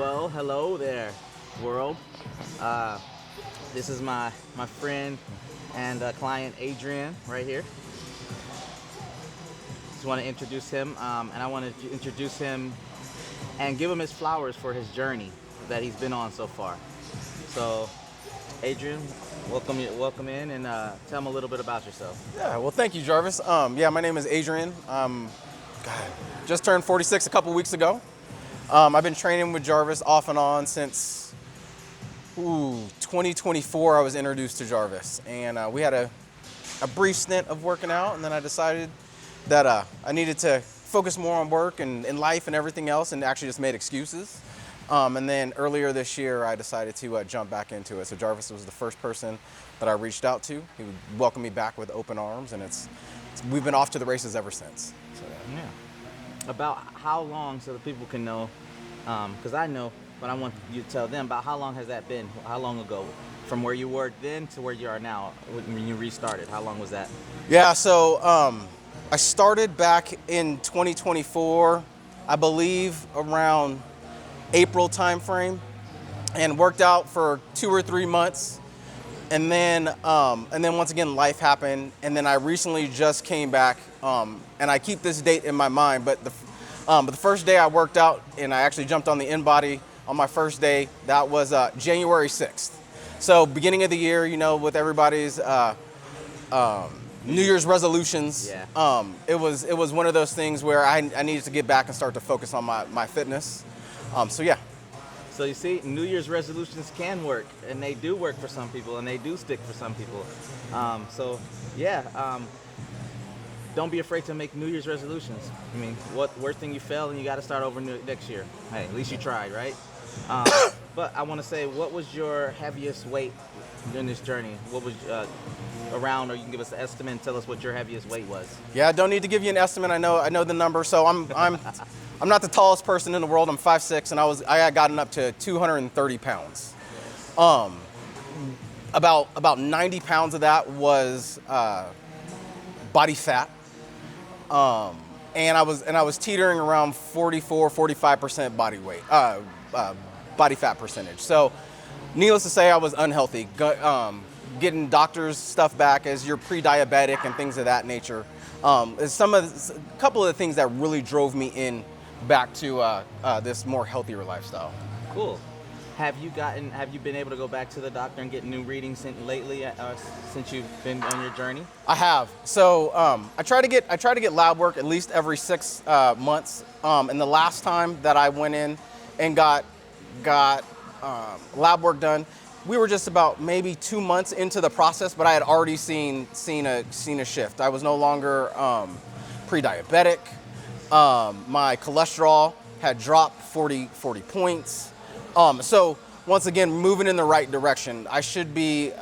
Well, hello there, world. Uh, this is my friend and client Adrien right here. Just want to introduce him, and I want to introduce him and give him his flowers for his journey that he's been on so far. So, Adrien, welcome in, and tell him a little bit about yourself. Yeah, well, thank you, Jarvis. My name is Adrien. God, just turned 46 a couple weeks ago. I've been training with Jarvis off and on since 2024. I was introduced to Jarvis, and we had a brief stint of working out, and then I decided that I needed to focus more on work and in life and everything else, and actually just made excuses. And then earlier this year, I decided to jump back into it. So Jarvis was the first person that I reached out to. He welcomed me back with open arms, and we've been off to the races ever since. So, Yeah. About how long, so that people can know, because I know, but I want you to tell them about how long has that been? How long ago, from where you were then to where you are now, when you restarted? How long was that? Yeah, so I started back in 2024, I believe around April timeframe, and worked out for 2 or 3 months, and then once again life happened, and then I recently just came back, and I keep this date in my mind. But the first day I worked out and I actually jumped on the InBody on my first day, that was January 6th. So beginning of the year, with everybody's New Year's resolutions. Yeah. It was one of those things where I needed to get back and start to focus on my fitness. So yeah. So you see, New Year's resolutions can work, and they do work for some people, and they do stick for some people. Don't be afraid to make New Year's resolutions. I mean, what worst thing you fail, and you got to start over next year. Hey, at least you tried, right? Um, but I want to say, what was your heaviest weight during this journey? What was around, or you can give us an estimate and tell us what your heaviest weight was. Yeah, I don't need to give you an estimate. I know the number. So I'm not the tallest person in the world. I'm 5'6", and I had gotten up to 230 pounds. About 90 pounds of that was body fat. And I was teetering around 45% body weight, body fat percentage. So, needless to say, I was unhealthy. Getting doctors' stuff back as you're pre-diabetic and things of that nature. Is a couple of the things that really drove me back to this more healthier lifestyle. Cool. Have you been able to go back to the doctor and get new readings lately since you've been on your journey? I have. So I try to get lab work at least every 6 months. And the last time that I went in and got lab work done, we were just about maybe 2 months into the process, but I had already seen a shift. I was no longer pre-diabetic. My cholesterol had dropped 40 points. So once again, moving in the right direction. I should be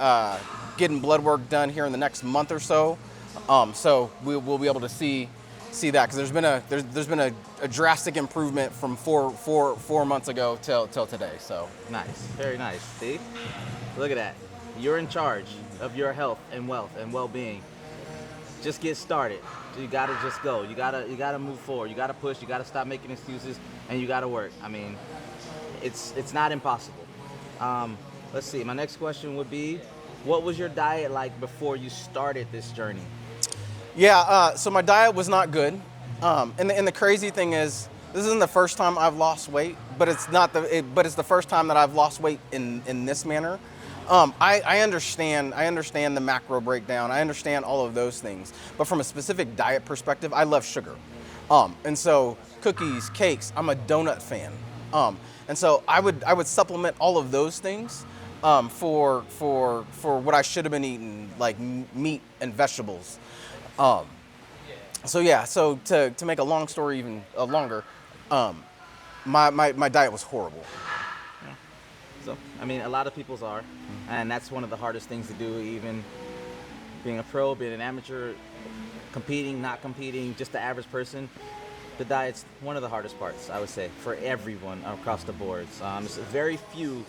getting blood work done here in the next month or so. So we'll be able to see that, because there's been a drastic improvement from four months ago till today. So nice, very nice. See, look at that. You're in charge of your health and wealth and well-being. Just get started. You gotta just go. You gotta move forward. You gotta push. You gotta stop making excuses, and you gotta work. I mean, it's not impossible. Let's see. My next question would be, what was your diet like before you started this journey? Yeah. So my diet was not good. And the crazy thing is, this isn't the first time I've lost weight, but it's the first time that I've lost weight in this manner. I understand the macro breakdown. I understand all of those things. But from a specific diet perspective, I love sugar. And so cookies, cakes, I'm a donut fan. And so I would supplement all of those things for what I should have been eating, like meat and vegetables. So to make a long story even longer, my diet was horrible. So, I mean, a lot of people's are, and that's one of the hardest things to do, even being a pro, being an amateur, competing, not competing, just the average person. The diet's one of the hardest parts, I would say, for everyone across the boards. There's very few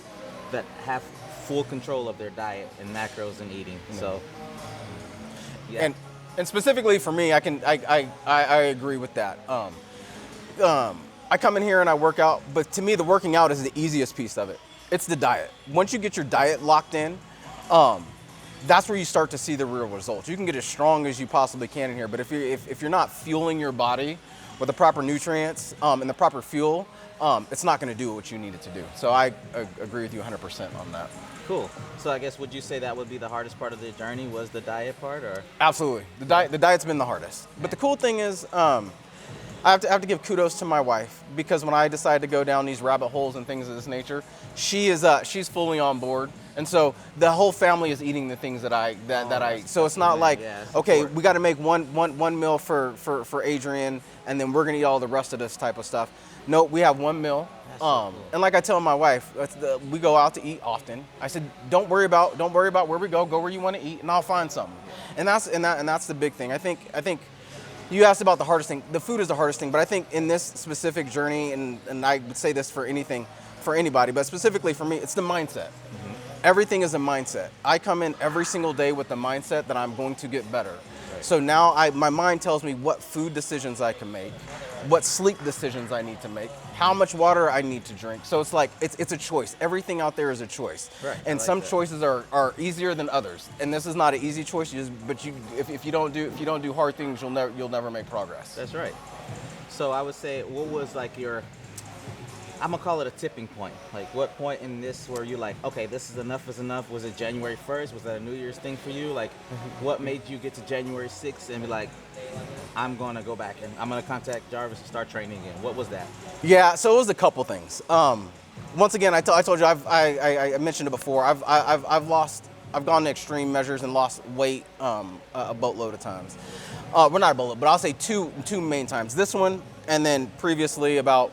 that have full control of their diet and macros and eating. So, yeah. And specifically for me, I agree with that. I come in here and I work out, but to me, the working out is the easiest piece of it. It's the diet. Once you get your diet locked in, that's where you start to see the real results. You can get as strong as you possibly can in here, but if you're not fueling your body with the proper nutrients and the proper fuel, it's not going to do what you need it to do. So I agree with you 100% on that. Cool. So I guess would you say that would be the hardest part of the journey was the diet part, or? Absolutely. The diet's been the hardest. But the cool thing is, I have to give kudos to my wife, because when I decided to go down these rabbit holes and things of this nature, she's fully on board. And so the whole family is eating the things that I so it's not like, okay, we got to make one meal for Adrien, and then we're gonna eat all the rest of this type of stuff. No, we have one meal. Cool. And like I tell my wife, we go out to eat often. I said, don't worry about where we go. Go where you want to eat, and I'll find something. And that's the big thing. I think you asked about the hardest thing. The food is the hardest thing, but I think in this specific journey, and I would say this for anybody, but specifically for me, it's the mindset. Mm-hmm. Everything is a mindset. I come in every single day with the mindset that I'm going to get better. Right. So now my mind tells me what food decisions I can make, what sleep decisions I need to make, how much water I need to drink. So it's like it's a choice. Everything out there is a choice. Right. And like some choices are easier than others. And this is not an easy choice. If you don't do hard things, you'll never make progress. That's right. So I would say, what was like I'm gonna call it a tipping point. Like, what point in this were you like, okay, this is enough is enough? Was it January 1st? Was that a New Year's thing for you? Like, what made you get to January 6th and be like, I'm gonna go back and I'm gonna contact Jarvis and start training again? What was that? Yeah, so it was a couple things. Once again, I told you, I mentioned it before. I've gone to extreme measures and lost weight a boatload of times. Well, not a boatload, but I'll say two main times. This one, and then previously about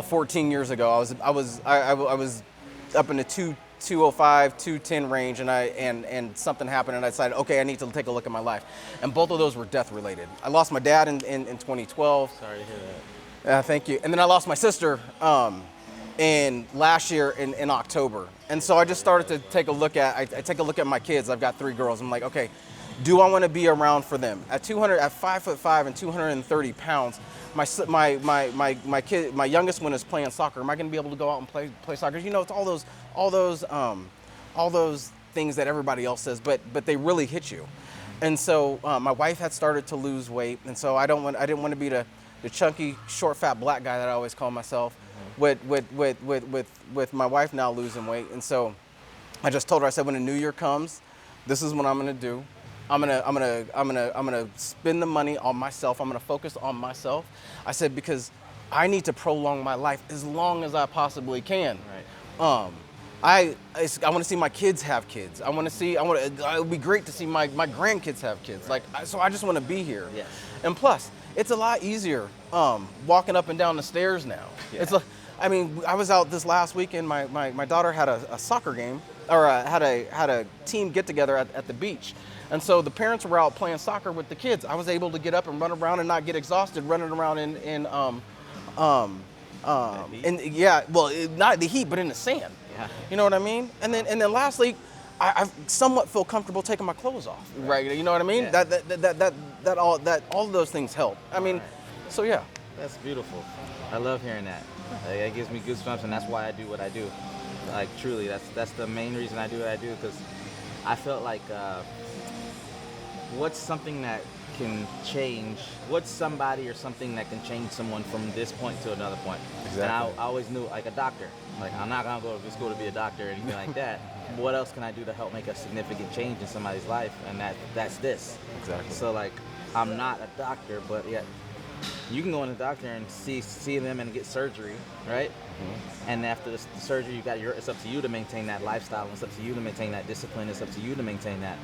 14 years ago, I was up in the 205, 210 range, and something happened, and I decided, okay, I need to take a look at my life. And both of those were death related. I lost my dad in 2012. Sorry to hear that. Thank you. And then I lost my sister in last year in October. And so I just started to take a look at, I take a look at my kids. I've got 3 girls. I'm like, okay, do I want to be around for them? At 5'5" and 230 pounds, my kid, my youngest one is playing soccer. Am I going to be able to go out and play soccer? You know, it's all those things that everybody else says, but they really hit you. And so my wife had started to lose weight, and so I didn't want to be the chunky, short, fat black guy that I always call myself. With my wife now losing weight, and so I just told her, I said, when the new year comes, this is what I'm going to do. I'm gonna spend the money on myself. I'm gonna focus on myself. I said, because I need to prolong my life as long as I possibly can. Right. I want to see my kids have kids. It would be great to see my grandkids have kids. Right. So I just want to be here. Yes. And plus, it's a lot easier walking up and down the stairs now. Yeah. I was out this last weekend. My daughter had a soccer game, or had a team get together at the beach. And so the parents were out playing soccer with the kids. I was able to get up and run around and not get exhausted running around not the heat, but in the sand. Yeah. You know what I mean? And then lastly, I somewhat feel comfortable taking my clothes off. Right? You know what I mean? Yeah. That all of those things help. I mean, so yeah. That's beautiful. I love hearing that. Like, it gives me goosebumps, and that's why I do what I do. Like, truly, that's the main reason I do what I do, because I felt like what's something that can change, what's somebody or something that can change someone from this point to another point. Exactly. And I always knew, like a doctor, like I'm not gonna go to school to be a doctor or anything like that. What else can I do to help make a significant change in somebody's life? And that's this. Exactly. So like, I'm not a doctor, but yet you can go in the doctor and see them and get surgery, right? Mm-hmm. And after the surgery, it's up to you to maintain that lifestyle, and it's up to you to maintain that discipline, it's up to you to maintain that.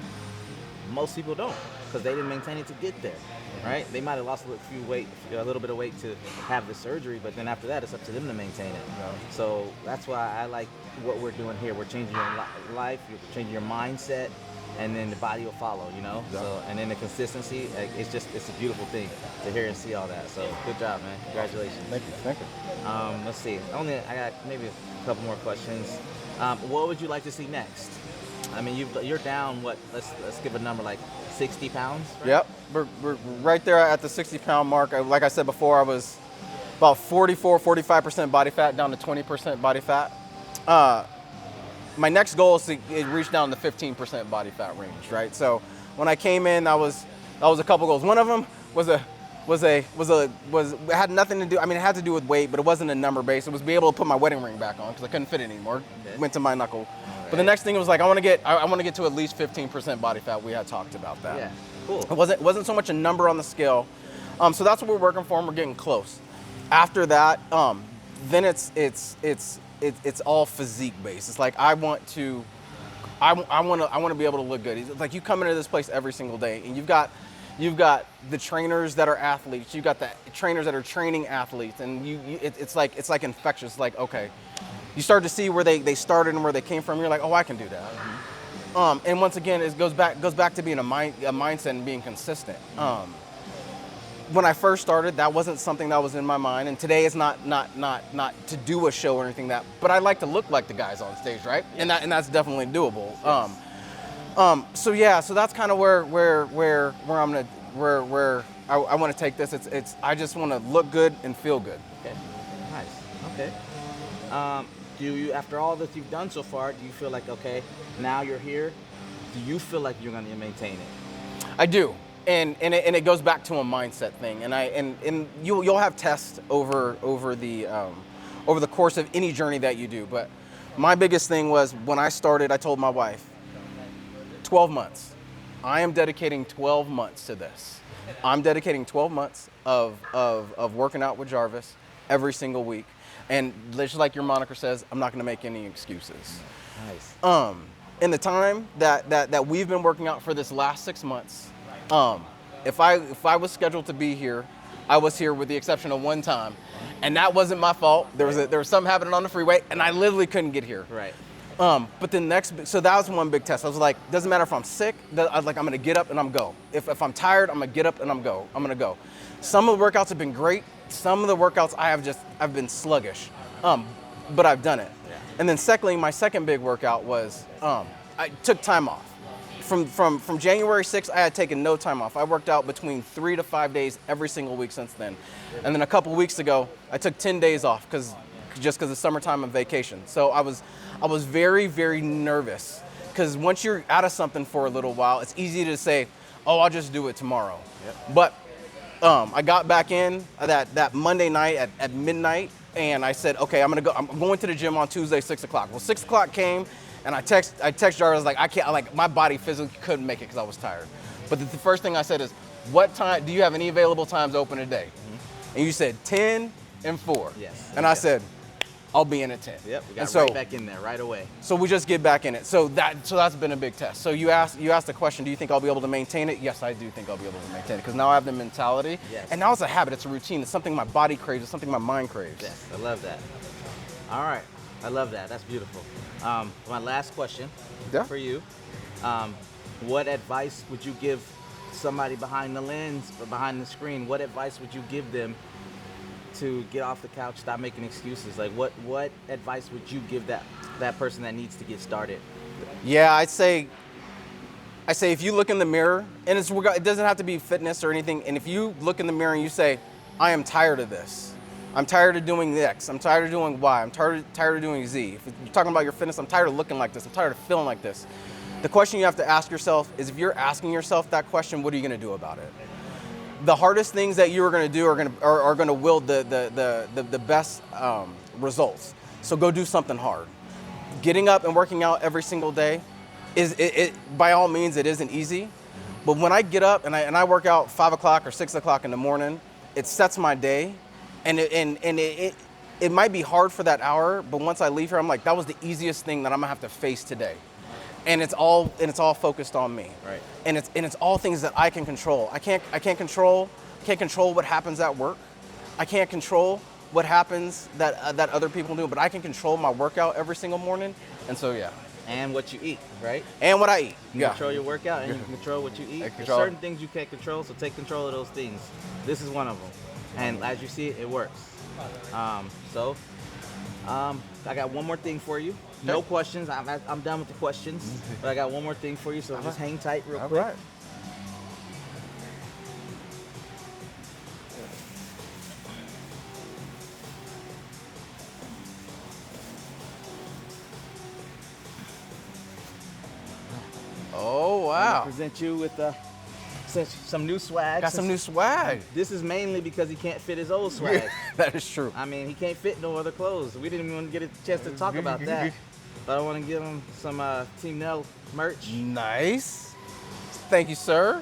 Most people don't, because they didn't maintain it to get there, right? They might have lost a little bit of weight to have the surgery, but then after that, it's up to them to maintain it. Yeah. So that's why I like what we're doing here. We're changing your life, you're changing your mindset, and then the body will follow, you know? Yeah. So, and then the consistency, it's a beautiful thing to hear and see all that. So good job, man. Congratulations. Thank you. Let's see. I got maybe a couple more questions. What would you like to see next? I mean, you're down, what, let's give a number, like 60 pounds, right? Yep, we're right there at the 60-pound mark. Like I said before, I was about 45% body fat down to 20% body fat. My next goal is to reach down to 15% body fat range, right? So when I came in, that was a couple goals. One of them it had nothing to do. I mean, it had to do with weight, but it wasn't a number base. It was be able to put my wedding ring back on because I couldn't fit it anymore. Okay. Went to my knuckle. Right. But the next thing was like I want to get to at least 15% body fat. We had talked about that. Yeah, cool. It wasn't so much a number on the scale. So that's what we're working for, and we're getting close. After that, then it's all physique based. It's like I want to be able to look good. It's like you come into this place every single day, and you've got the trainers that are athletes. You've got the trainers that are training athletes, and it's like infectious. It's like, okay, you start to see where they started and where they came from. You're like, oh, I can do that. Mm-hmm. And once again, it goes back to being a mindset and being consistent. When I first started, that wasn't something that was in my mind, and today it's not to do a show or anything but I like to look like the guys on stage, right? Yes. And that's definitely doable. Yes. So that's kind of where I want to take this. I just want to look good and feel good. Okay, nice. Okay. Do you, after all that you've done so far, do you feel like, okay, now you're here, do you feel like you're going to maintain it? I do. And it goes back to a mindset thing, and you'll have tests over the course of any journey that you do. But my biggest thing was when I started, I told my wife, 12 months. I am dedicating 12 months to this. I'm dedicating 12 months of working out with Jarvis every single week, and just like your moniker says, I'm not going to make any excuses. Nice. In the time that we've been working out for this last 6 months. If I was scheduled to be here, I was here with the exception of one time, and that wasn't my fault. There was something happening on the freeway, and I literally couldn't get here. Right. But so that was one big test. I was like, doesn't matter if I'm sick. I was like, I'm gonna get up and I'm go. If I'm tired, I'm gonna get up and I'm gonna go. Some of the workouts have been great. Some of the workouts I've been sluggish, but I've done it. Yeah. And then secondly, my second big workout was I took time off. From January 6th, I had taken no time off. I worked out between 3 to 5 days every single week since then. And then a couple weeks ago, I took 10 days off because it's summertime and vacation. So I was very, very nervous because once you're out of something for a little while, it's easy to say, oh, I'll just do it tomorrow. Yep. But I got back in that Monday night at midnight, and I said, okay, I'm going to the gym on Tuesday, 6 o'clock. Well, 6 o'clock came. And I text Jarvis, like, I can't, like, my body physically couldn't make it because I was tired. But the first thing I said is, what time, do you have any available times open today? Mm-hmm. And you said 10 and 4. Yes. And I said, I'll be in at 10. Yep, we got right back in there right away. So we just get back in it. So that's been a big test. So you asked the question, do you think I'll be able to maintain it? Yes, I do think I'll be able to maintain it because now I have the mentality. Yes. And now it's a habit, it's a routine, it's something my body craves, it's something my mind craves. Yes, I love that. All right, I love that. That's beautiful. My last question for you, what advice would you give somebody behind the lens or behind the screen? What advice would you give them to get off the couch, stop making excuses? Like what advice would you give that person that needs to get started? Yeah, I'd say if you look in the mirror, and it doesn't have to be fitness or anything, and if you look in the mirror and you say, I am tired of this. I'm tired of doing X. I'm tired of doing Y. I'm tired of doing Z. If you're talking about your fitness, I'm tired of looking like this. I'm tired of feeling like this. The question you have to ask yourself is, if you're asking yourself that question, what are you going to do about it? The hardest things that you are going to do are going to wield the best results. So go do something hard. Getting up and working out every single day is by all means it isn't easy. But when I get up and I work out 5 o'clock or 6 o'clock in the morning, it sets my day. And it might be hard for that hour, but once I leave here, I'm like, that was the easiest thing that I'm gonna have to face today, and it's all focused on me. Right. And it's all things that I can control. I can't control what happens at work. I can't control what happens that other people do, but I can control my workout every single morning. And so yeah. And what you eat, right? And what I eat. You control your workout, and you can control what you eat. There's certain things you can't control, so take control of those things. This is one of them. And as you see, it works. I got one more thing for you. No questions. I'm done with the questions. But I got one more thing for you, so just hang tight real quick. All right. wow. Present you with some new swag. Got some new swag. This is mainly because he can't fit his old swag. That is true. I mean, he can't fit no other clothes. We didn't even get a chance to talk about that. But I want to give him some Team Nell merch. Nice. Thank you, sir.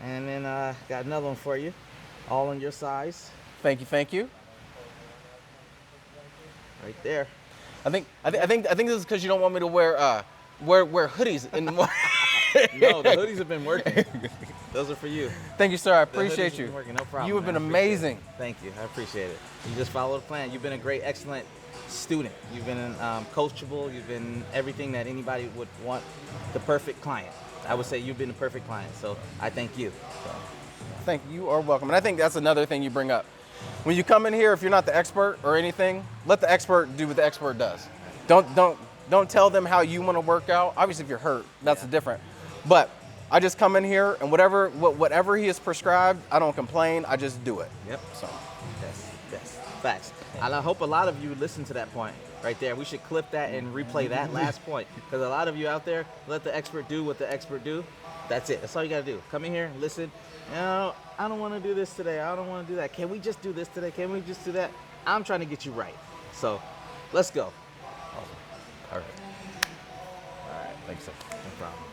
And then got another one for you, all in your size. Thank you, thank you. Right there. I think this is because you don't want me to wear hoodies in the morning. No, the hoodies have been working. Those are for you. Thank you, sir. I The hoodies appreciate have you. been working. No problem. You have man. been I appreciate amazing. it. Thank you. I appreciate it. You just followed the plan. You've been a great, excellent student. You've been coachable. You've been everything that anybody would want. The perfect client. I would say you've been the perfect client. So I thank you. Thank you. You are welcome. And I think that's another thing you bring up. When you come in here, if you're not the expert or anything, let the expert do what the expert does. Don't tell them how you want to work out. Obviously, if you're hurt, that's different. But I just come in here and whatever he has prescribed, I don't complain. I just do it. Yep. So Yes. Facts. And I hope a lot of you listen to that point right there. We should clip that and replay that last point. Because a lot of you out there, let the expert do what the expert do. That's it. That's all you got to do. Come in here, listen. You know, I don't want to do this today. I don't want to do that. Can we just do this today? Can we just do that? I'm trying to get you right. So let's go. awesome. Perfect. All right. Thanks, sir. No problem.